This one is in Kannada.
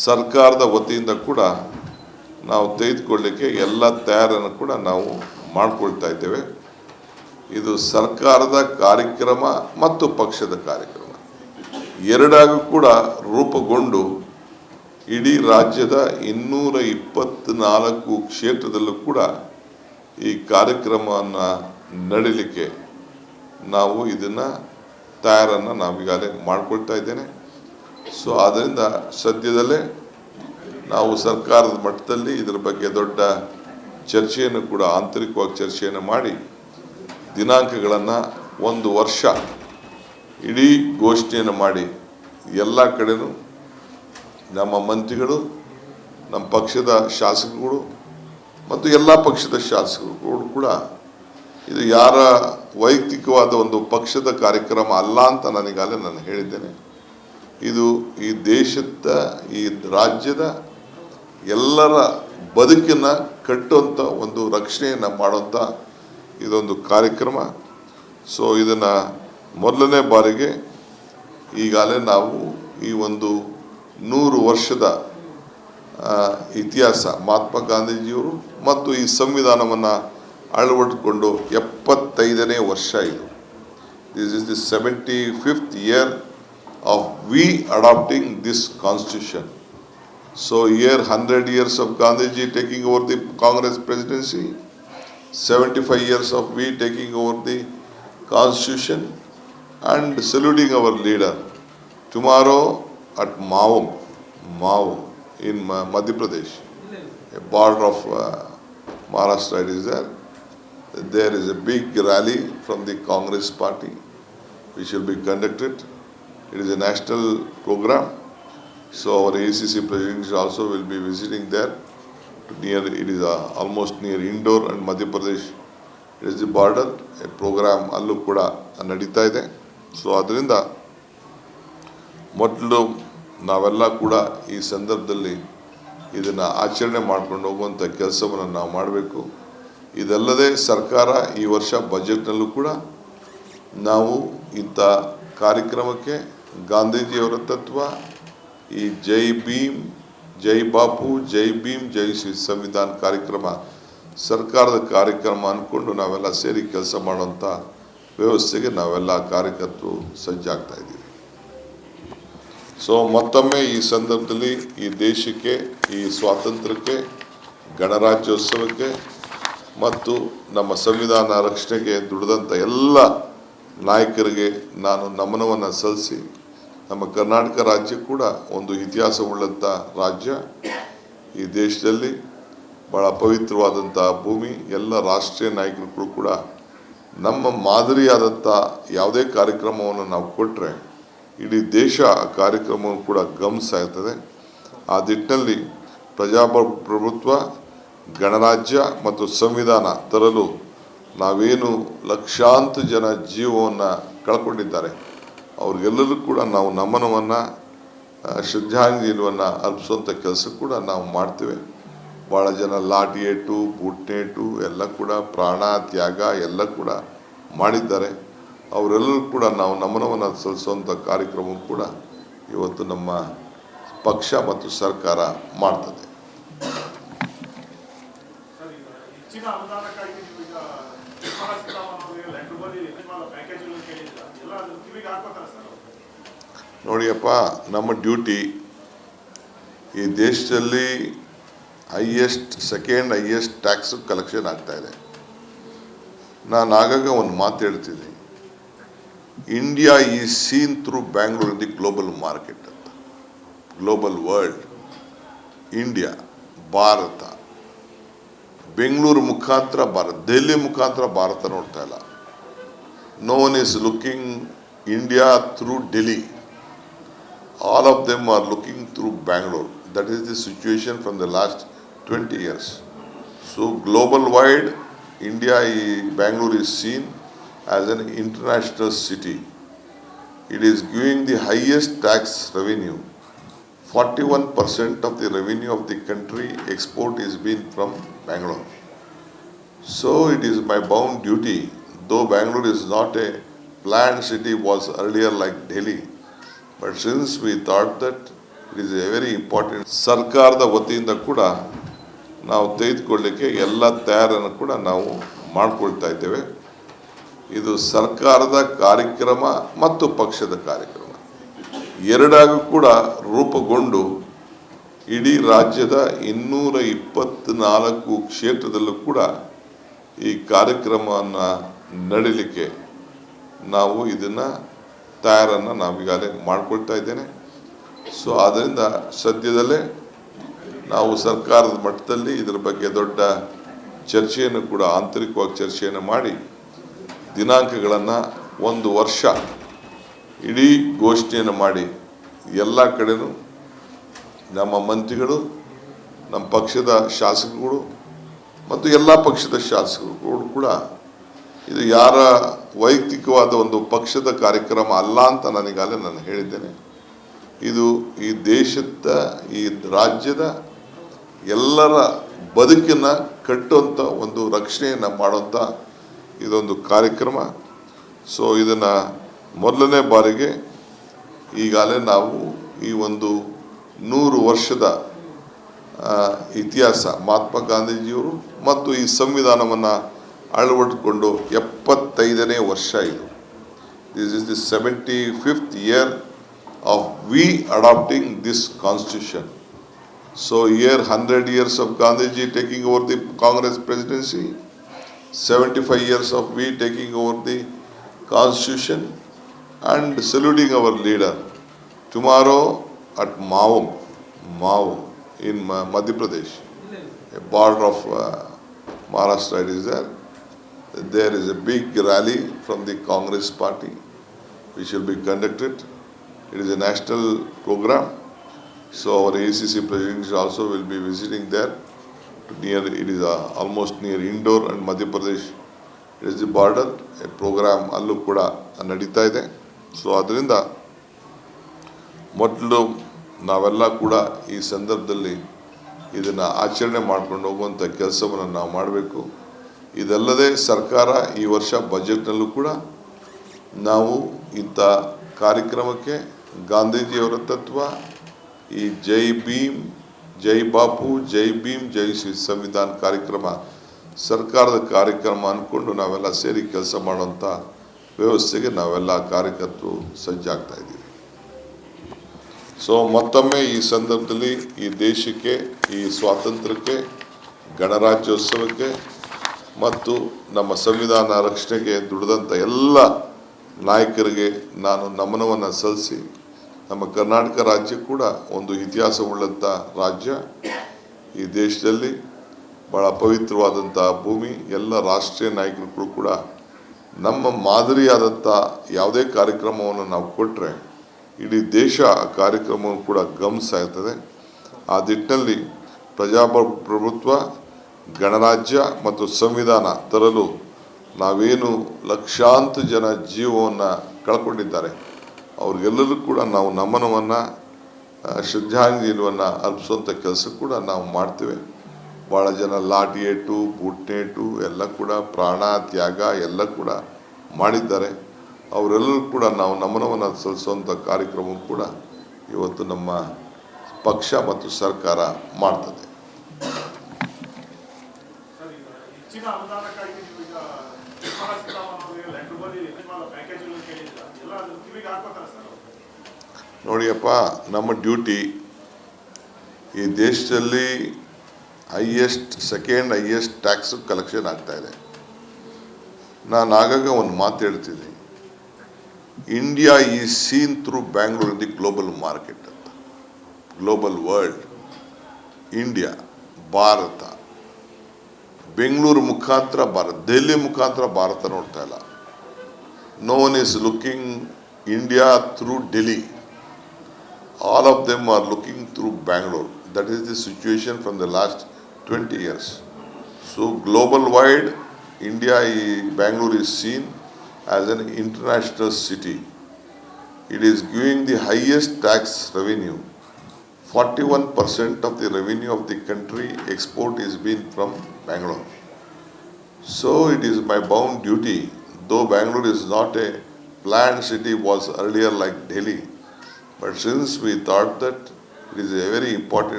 ಸರ್ಕಾರದ ವತಿಯಿಂದ ಕೂಡ ನಾವು ತೆಗೆದುಕೊಳ್ಳಲಿಕ್ಕೆ ಎಲ್ಲ ತಯಾರನ್ನು ಕೂಡ ನಾವು ಮಾಡಿಕೊಳ್ತಾ ಇದ್ದೇವೆ. ಇದು ಸರ್ಕಾರದ ಕಾರ್ಯಕ್ರಮ ಮತ್ತು ಪಕ್ಷದ ಕಾರ್ಯಕ್ರಮ ಎರಡಾಗೂ ಕೂಡ ರೂಪುಗೊಂಡು ಇಡೀ ರಾಜ್ಯದ 224 ಕ್ಷೇತ್ರದಲ್ಲೂ ಕೂಡ ಈ ಕಾರ್ಯಕ್ರಮವನ್ನು ನಡೀಲಿಕ್ಕೆ ನಾವು ಇದನ್ನು ತಯಾರನ್ನು ನಾವೀಗಾಗಲೇ ಮಾಡಿಕೊಳ್ತಾ ಇದ್ದೇನೆ. ಸೊ ಆದ್ದರಿಂದ ಸದ್ಯದಲ್ಲೇ ನಾವು ಸರ್ಕಾರದ ಮಟ್ಟದಲ್ಲಿ ಇದರ ಬಗ್ಗೆ ದೊಡ್ಡ ಚರ್ಚೆಯನ್ನು ಕೂಡ ಆಂತರಿಕವಾಗಿ ಚರ್ಚೆಯನ್ನು ಮಾಡಿ ದಿನಾಂಕಗಳನ್ನು 1 ವರ್ಷ ಇಡೀ ಘೋಷಣೆಯನ್ನು ಮಾಡಿ ಎಲ್ಲ ಕಡೆನೂ ನಮ್ಮ ಮಂತ್ರಿಗಳು, ನಮ್ಮ ಪಕ್ಷದ ಶಾಸಕರು ಮತ್ತು ಎಲ್ಲ ಪಕ್ಷದ ಶಾಸಕರು ಕೂಡ ಇದು ಯಾರ ವೈಯಕ್ತಿಕವಾದ ಒಂದು ಪಕ್ಷದ ಕಾರ್ಯಕ್ರಮ ಅಲ್ಲ ಅಂತ ನಾನು ಹೇಳಿದ್ದೇನೆ. ಇದು ಈ ದೇಶದ ಈ ರಾಜ್ಯದ ಎಲ್ಲರ ಬದುಕನ್ನು ಕಟ್ಟುವಂಥ ಒಂದು ರಕ್ಷಣೆಯನ್ನು ಮಾಡುವಂಥ ಇದೊಂದು ಕಾರ್ಯಕ್ರಮ. ಸೊ ಇದನ್ನು ಮೊದಲನೇ ಬಾರಿಗೆ ಈಗಾಗಲೇ ನಾವು ಈ ಒಂದು 100 ವರ್ಷದ ಇತಿಹಾಸ ಮಹಾತ್ಮ ಗಾಂಧೀಜಿಯವರು ಮತ್ತು ಈ ಸಂವಿಧಾನವನ್ನು ಅಳವಡಿಸಿಕೊಂಡು 75ನೇ ವರ್ಷ ಇದು. This is the 75th year of we adopting this constitution. So here 100 years of Gandhiji taking over the Congress presidency, 75 years of we taking over the constitution and saluting our leader. Tomorrow at Maum in Madhya Pradesh, a border of Maharashtra it is there. There is a big rally from the Congress party which will be conducted. It is a national program. So our ACC president also will be visiting there. It is almost near Indore and Madhya Pradesh. It is the border. A program allu kuda nadita ide. So ಅದರಿಂದ ಮೊದಲು ನಾವೆಲ್ಲ ಕೂಡ ಈ ಸಂದರ್ಭದಲ್ಲಿ ಇದನ್ನು ಆಚರಣೆ ಮಾಡ್ಕೊಂಡು ಹೋಗುವಂಥ ಕೆಲಸವನ್ನು ನಾವು ಮಾಡಬೇಕು. ಇದಲ್ಲದೆ ಸರ್ಕಾರ ಈ ವರ್ಷ ಬಜೆಟ್ನಲ್ಲೂ ಕೂಡ ನಾವು ಇಂಥ ಕಾರ್ಯಕ್ರಮಕ್ಕೆ ಗಾಂಧೀಜಿಯವರ ತತ್ವ, ಈ ಜೈ ಭೀಮ್, ಜೈ ಬಾಪು, ಜೈ ಭೀಮ್, ಜೈ ಶ್ರೀ ಸಂವಿಧಾನ ಕಾರ್ಯಕ್ರಮ ಸರ್ಕಾರದ ಕಾರ್ಯಕ್ರಮ ಅಂದ್ಕೊಂಡು ನಾವೆಲ್ಲ ಸೇರಿ ಕೆಲಸ ಮಾಡುವಂಥ ವ್ಯವಸ್ಥೆಗೆ ನಾವೆಲ್ಲ ಕಾರ್ಯಕರ್ತರು ಸಜ್ಜಾಗ್ತಾ ಇದ್ದೀವಿ. ಸೊ ಮತ್ತೊಮ್ಮೆ ಈ ಸಂದರ್ಭದಲ್ಲಿ ಈ ದೇಶಕ್ಕೆ, ಈ ಸ್ವಾತಂತ್ರ್ಯಕ್ಕೆ, ಗಣರಾಜ್ಯೋತ್ಸವಕ್ಕೆ ಮತ್ತು ನಮ್ಮ ಸಂವಿಧಾನ ರಕ್ಷಣೆಗೆ ದುಡಿದಂಥ ಎಲ್ಲ ನಾಯಕರಿಗೆ ನಾನು ನಮನವನ್ನು ಸಲ್ಲಿಸಿ, ನಮ್ಮ ಕರ್ನಾಟಕ ರಾಜ್ಯ ಕೂಡ ಒಂದು ಇತಿಹಾಸವುಳ್ಳಂಥ ರಾಜ್ಯ, ಈ ದೇಶದಲ್ಲಿ ಭಾಳ ಪವಿತ್ರವಾದಂಥ ಭೂಮಿ. ಎಲ್ಲ ರಾಷ್ಟ್ರೀಯ ನಾಯಕರು ಕೂಡ ನಮ್ಮ ಮಾದರಿಯಾದಂಥ ಯಾವುದೇ ಕಾರ್ಯಕ್ರಮವನ್ನು ನಾವು ಕೊಟ್ಟರೆ ಇಡೀ ದೇಶ ಆ ಕಾರ್ಯಕ್ರಮವನ್ನು ಕೂಡ ಗಮನಿಸ್ತಾ ಇರ್ತದೆ. ಆ ನಿಟ್ಟಿನಲ್ಲಿ ಪ್ರಜಾಪ್ರಭುತ್ವ, ಗಣರಾಜ್ಯ ಮತ್ತು ಸಂವಿಧಾನ ತರಲು ನಾವೇನು ಲಕ್ಷಾಂತರ ಜನ ಜೀವವನ್ನು ಕಳ್ಕೊಂಡಿದ್ದಾರೆ ಅವ್ರಿಗೆಲ್ಲರೂ ಕೂಡ ನಾವು ನಮನವನ್ನು, ಶ್ರದ್ಧಾಂಜಲಿಯನ್ನು ಅರ್ಪಿಸುವಂಥ ಕೆಲಸ ಕೂಡ ನಾವು ಮಾಡ್ತೇವೆ. ಭಾಳ ಜನ ಲಾಠಿ ಏಟು, ಬೂಟ್ನೇಟು ಎಲ್ಲ ಕೂಡ ಪ್ರಾಣ ತ್ಯಾಗ ಎಲ್ಲ ಕೂಡ ಮಾಡಿದ್ದಾರೆ. ಅವರೆಲ್ಲರೂ ಕೂಡ ನಾವು ನಮನವನ್ನು ಸಲ್ಲಿಸುವಂಥ ಕಾರ್ಯಕ್ರಮ ಕೂಡ ಇವತ್ತು ನಮ್ಮ ಪಕ್ಷ ಮತ್ತು ಸರ್ಕಾರ ಮಾಡ್ತದೆ. ನೋಡಿಯಪ್ಪ, ನಮ್ಮ ಡ್ಯೂಟಿ ಈ ದೇಶದಲ್ಲಿ ಸೆಕೆಂಡ್ ಹೈಯೆಸ್ಟ್ ಟ್ಯಾಕ್ಸ್ ಕಲೆಕ್ಷನ್ ಆಗ್ತಾ ಇದೆ. ನಾನು ಆಗಾಗ ಒಂದು ಮಾತು ಹೇಳ್ತೀನಿ, India is seen through Bangalore in the global market ಅಂತ. Global world, India, Bharat, Bengaluru ಮುಖಾಂತರ ಭಾರತ, ದೆಹಲಿ ಮುಖಾಂತರ ಭಾರತ ನೋಡ್ತಾ ಇಲ್ಲ. No one is looking India through Delhi. All of them are looking through Bangalore. That is the situation from the last 20 years. So global wide, Bangalore is seen as an international city. It is giving the highest tax revenue. 41% of the revenue of the country export is being from Bangalore. So it is my bound duty, though Bangalore is not a planned city, was earlier like Delhi. But since we thought that it is A very important. ಸರ್ಕಾರದ ವತಿಯಿಂದ ಕೂಡ ನಾವು ತೆಗೆದುಕೊಳ್ಳಲಿಕ್ಕೆ ಎಲ್ಲ ತಯಾರನ್ನು ಕೂಡ ನಾವು ಮಾಡಿಕೊಳ್ತಾ ಇದ್ದೇವೆ. ಇದು ಸರ್ಕಾರದ ಕಾರ್ಯಕ್ರಮ ಮತ್ತು ಪಕ್ಷದ ಕಾರ್ಯಕ್ರಮ ಎರಡಾಗೂ ಕೂಡ ರೂಪುಗೊಂಡು ಇಡೀ ರಾಜ್ಯದ 224 ಕ್ಷೇತ್ರದಲ್ಲೂ ಕೂಡ ಈ ಕಾರ್ಯಕ್ರಮವನ್ನು ನಡೀಲಿಕ್ಕೆ ನಾವು ಇದನ್ನು ತಯಾರನ್ನು ನಾವೀಗಾಗಲೇ ಮಾಡಿಕೊಳ್ತಾ ಇದ್ದೇನೆ. ಸೊ ಆದ್ದರಿಂದ ಸದ್ಯದಲ್ಲೇ ನಾವು ಸರ್ಕಾರದ ಮಟ್ಟದಲ್ಲಿ ಇದರ ಬಗ್ಗೆ ದೊಡ್ಡ ಚರ್ಚೆಯನ್ನು ಕೂಡ ಆಂತರಿಕವಾಗಿ ಚರ್ಚೆಯನ್ನು ಮಾಡಿ ದಿನಾಂಕಗಳನ್ನು 1 ವರ್ಷ ಇಡೀ ಘೋಷಣೆಯನ್ನು ಮಾಡಿ ಎಲ್ಲ ಕಡೆನೂ ನಮ್ಮ ಮಂತ್ರಿಗಳು, ನಮ್ಮ ಪಕ್ಷದ ಶಾಸಕರುಗಳು ಮತ್ತು ಎಲ್ಲ ಪಕ್ಷದ ಶಾಸಕರು ಕೂಡ ಇದು ಯಾರ ವೈಯಕ್ತಿಕವಾದ ಒಂದು ಪಕ್ಷದ ಕಾರ್ಯಕ್ರಮ ಅಲ್ಲ ಅಂತ ನಾನು ಹೇಳಿದ್ದೇನೆ. ಇದು ಈ ದೇಶದ, ಈ ರಾಜ್ಯದ ಎಲ್ಲರ ಬದುಕನ್ನು ಕಟ್ಟುವಂಥ ಒಂದು ರಕ್ಷಣೆಯನ್ನು ಮಾಡುವಂಥ ಇದೊಂದು ಕಾರ್ಯಕ್ರಮ. ಸೊ ಇದನ್ನು ಮೊದಲನೇ ಬಾರಿಗೆ ಈಗಾಗಲೇ ನಾವು ಈ ಒಂದು 100 ವರ್ಷದ ಇತಿಹಾಸ ಮಹಾತ್ಮ ಗಾಂಧೀಜಿಯವರು ಮತ್ತು ಈ ಸಂವಿಧಾನವನ್ನು ಅಳವಡಿಸಿಕೊಂಡು 75ನೇ ವರ್ಷ ಇದು. This is the 75th year of we adopting this constitution. So here 100 years of Gandhiji taking over the Congress presidency, 75 years of we taking over the constitution and saluting our leader. Tomorrow at Maum in Madhya Pradesh, a border of Maharashtra, it is there. There is a big rally from the Congress party which will be conducted. It is a national program. So our ACC president also will be visiting there. It is almost near Indore and Madhya Pradesh. It is the border. A program ಅಲ್ಲೂ ಕೂಡ ನಡೀತಾ ಇದೆ. ಸೊ ಅದರಿಂದ ಮೊದಲು ನಾವೆಲ್ಲ ಕೂಡ ಈ ಸಂದರ್ಭದಲ್ಲಿ ಇದನ್ನು ಆಚರಣೆ ಮಾಡ್ಕೊಂಡು ಹೋಗುವಂಥ ಕೆಲಸವನ್ನು ನಾವು ಮಾಡಬೇಕು. ಇದಲ್ಲದೆ ಸರ್ಕಾರ ಈ ವರ್ಷ ಬಜೆಟ್ನಲ್ಲೂ ಕೂಡ ನಾವು ಇಂಥ ಕಾರ್ಯಕ್ರಮಕ್ಕೆ ಗಾಂಧೀಜಿಯವರ ತತ್ವ, ಈ ಜೈ ಭೀಮ್, ಜೈ ಬಾಪು, ಜೈ ಭೀಮ್, ಜೈ ಶ್ರೀ ಸಂವಿಧಾನ ಕಾರ್ಯಕ್ರಮ ಸರ್ಕಾರದ ಕಾರ್ಯಕ್ರಮ ಅಂದ್ಕೊಂಡು ನಾವೆಲ್ಲ ಸೇರಿ ಕೆಲಸ ಮಾಡುವಂಥ ವ್ಯವಸ್ಥೆಗೆ ನಾವೆಲ್ಲ ಕಾರ್ಯಕರ್ತರು ಸಜ್ಜಾಗ್ತಾ ಇದ್ದೀವಿ. ಸೊ ಮತ್ತೊಮ್ಮೆ ಈ ಸಂದರ್ಭದಲ್ಲಿ ಈ ದೇಶಕ್ಕೆ, ಈ ಸ್ವಾತಂತ್ರ್ಯಕ್ಕೆ, ಗಣರಾಜ್ಯೋತ್ಸವಕ್ಕೆ ಮತ್ತು ನಮ್ಮ ಸಂವಿಧಾನ ರಕ್ಷಣೆಗೆ ದುಡಿದಂಥ ಎಲ್ಲ ನಾಯಕರಿಗೆ ನಾನು ನಮನವನ್ನು ಸಲ್ಲಿಸಿ, ನಮ್ಮ ಕರ್ನಾಟಕ ರಾಜ್ಯ ಕೂಡ ಒಂದು ಇತಿಹಾಸವುಳ್ಳಂಥ ರಾಜ್ಯ, ಈ ದೇಶದಲ್ಲಿ ಭಾಳ ಪವಿತ್ರವಾದಂಥ ಭೂಮಿ. ಎಲ್ಲ ರಾಷ್ಟ್ರೀಯ ನಾಯಕರುಗಳು ಕೂಡ ನಮ್ಮ ಮಾದರಿಯಾದಂಥ ಯಾವುದೇ ಕಾರ್ಯಕ್ರಮವನ್ನು ನಾವು ಕೊಟ್ಟರೆ ಇಡೀ ದೇಶ ಆ ಕಾರ್ಯಕ್ರಮವನ್ನು ಕೂಡ ಗಮನಿಸ್ತಾ ಇರ್ತದೆ. ಆ ನಿಟ್ಟಿನಲ್ಲಿ ಪ್ರಜಾಪ್ರಭುತ್ವ, ಗಣರಾಜ್ಯ ಮತ್ತು ಸಂವಿಧಾನ ತರಲು ನಾವೇನು ಲಕ್ಷಾಂತರ ಜನ ಜೀವವನ್ನು ಕಳ್ಕೊಂಡಿದ್ದಾರೆ ಅವ್ರಿಗೆಲ್ಲರೂ ಕೂಡ ನಾವು ನಮನವನ್ನು, ಶ್ರದ್ಧಾಂಜಲಿಯನ್ನು ಅರ್ಪಿಸುವಂಥ ಕೆಲಸ ಕೂಡ ನಾವು ಮಾಡ್ತೇವೆ. ಭಾಳ ಜನ ಲಾಠಿ ಏಟು, ಬೂಟ್ನೇಟು ಎಲ್ಲ ಕೂಡ ಪ್ರಾಣ ತ್ಯಾಗ ಎಲ್ಲ ಕೂಡ ಮಾಡಿದ್ದಾರೆ. ಅವರೆಲ್ಲರೂ ಕೂಡ ನಾವು ನಮನವನ್ನು ಸಲ್ಲಿಸುವಂಥ ಕಾರ್ಯಕ್ರಮ ಕೂಡ ಇವತ್ತು ನಮ್ಮ ಪಕ್ಷ ಮತ್ತು ಸರ್ಕಾರ ಮಾಡ್ತದೆ. ನೋಡಿಯಪ್ಪ, ನಮ್ಮ ಡ್ಯೂಟಿ ಈ ದೇಶದಲ್ಲಿ ಸೆಕೆಂಡ್ ಹೈಯೆಸ್ಟ್ ಟ್ಯಾಕ್ಸ್ ಕಲೆಕ್ಷನ್ ಆಗ್ತಾ ಇದೆ. ನಾನು ಆಗಾಗ ಒಂದು ಮಾತು ಹೇಳ್ತೀನಿ, India is seen through Bangalore in the global market ಅಂತ. Global world, India, Bharat, Bengaluru ಮುಖಾಂತರ ಭಾರತ, ದೆಹಲಿ ಮುಖಾಂತರ ಭಾರತ ನೋಡ್ತಾ ಇಲ್ಲ. No one is looking India through Delhi. All of them are looking through Bangalore. That is the situation from the last 20 years. So global wide, Bangalore is seen as an international city. It is giving the highest tax revenue. 41% of the revenue of the country export is being from Bangalore. So it is my bound duty, though Bangalore is not a planned city, was earlier like Delhi. But since we thought that it is A very important